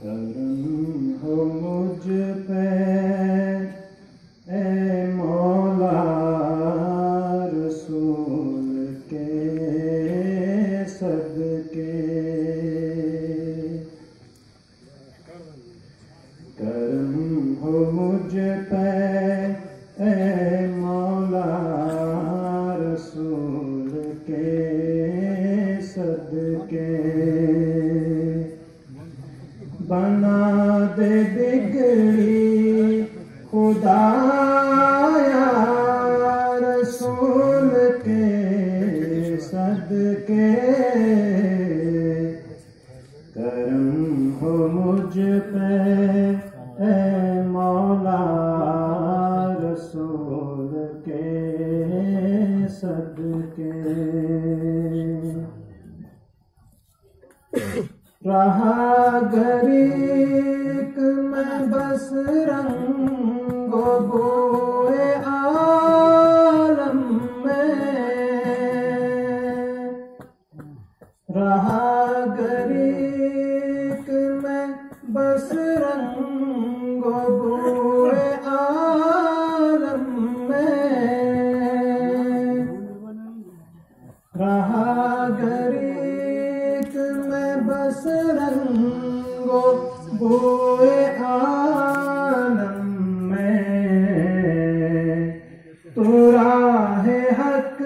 करम हो मुझ पे ए मौला रसूल के सदके। करम हो मुझ पे ए मौला रसूल के सदके। बना दे बिगड़ी खुदाया रसूल के सदके। करम हो मुझ पे ए मौला रसूल के सदके। रहा गरीक में बस रंगो बोए आलम में। रहा गरीक में बस रंगो बोए आलम में। रहा गरीक में बस रंगो बोए आलम में। तो राह हक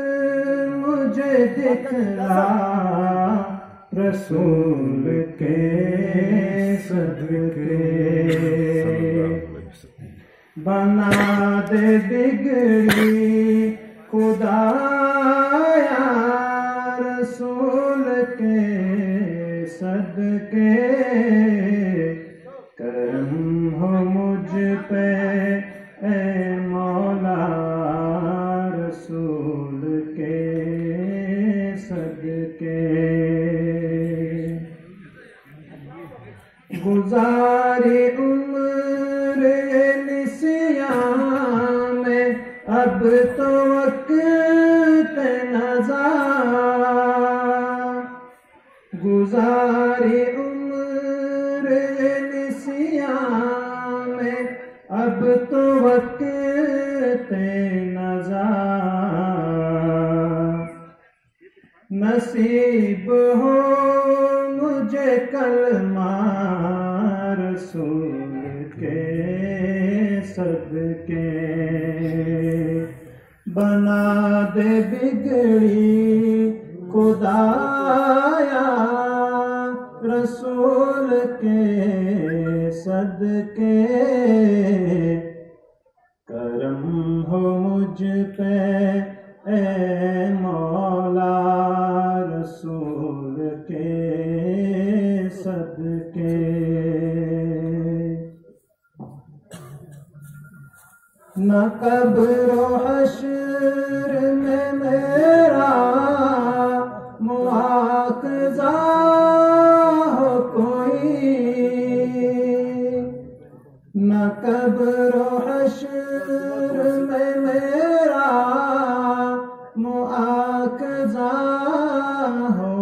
मुझे दिखला रसूल के सदके। बना दे बिगड़ी खुदाया रसूल के सदके। करम हो मुझ पे ए मौला रसूल के सदके। गुजारी उम्र निसिया में अब तो वक्त नज़ा। गुजारी उम्र निसिया में अब तो वक्त नज़ा। नसीब हो मुझे कलमा रसूल के सदके। बना दे बिगड़ी खुदाया रसूल के सदके। करम हो मुझ पे ए मौला रसूल के सदके। न कब्र हश्र में मेरा मुआखज़ा हो कोई। न कब्र हश्र में मेरा मुआखज़ा हो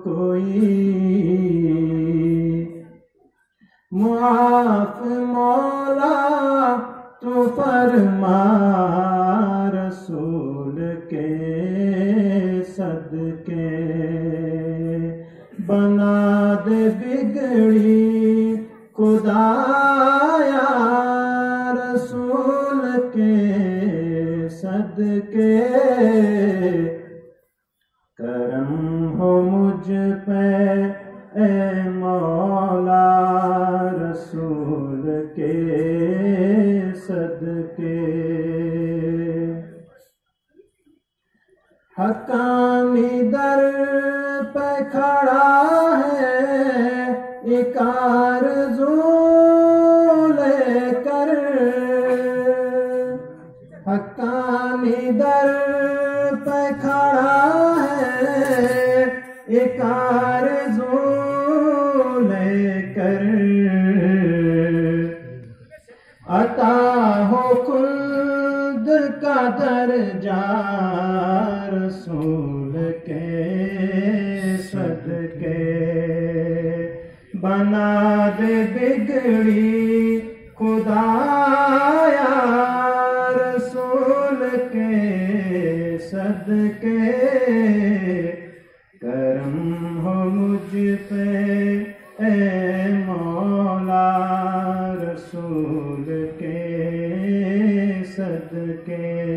कोई। मुआफ़ मौला तो फरमा रसूल के सदके। बना दे बिगड़ी खुदाया रसूल के सदके। करम हो मुझ पे ए मौला रसूल के सदके। हकानी दर पे खड़ा है एक आरज़ू लेकर। हकानी दर पे खड़ा है एक आरज़ू लेकर। अता हो खुल्द का दर्जा रसूल के सदके। बना दे बिगड़ी खुदाया रसूल के सदके करम हो मुझ पे ए मौला रसूल के सदके।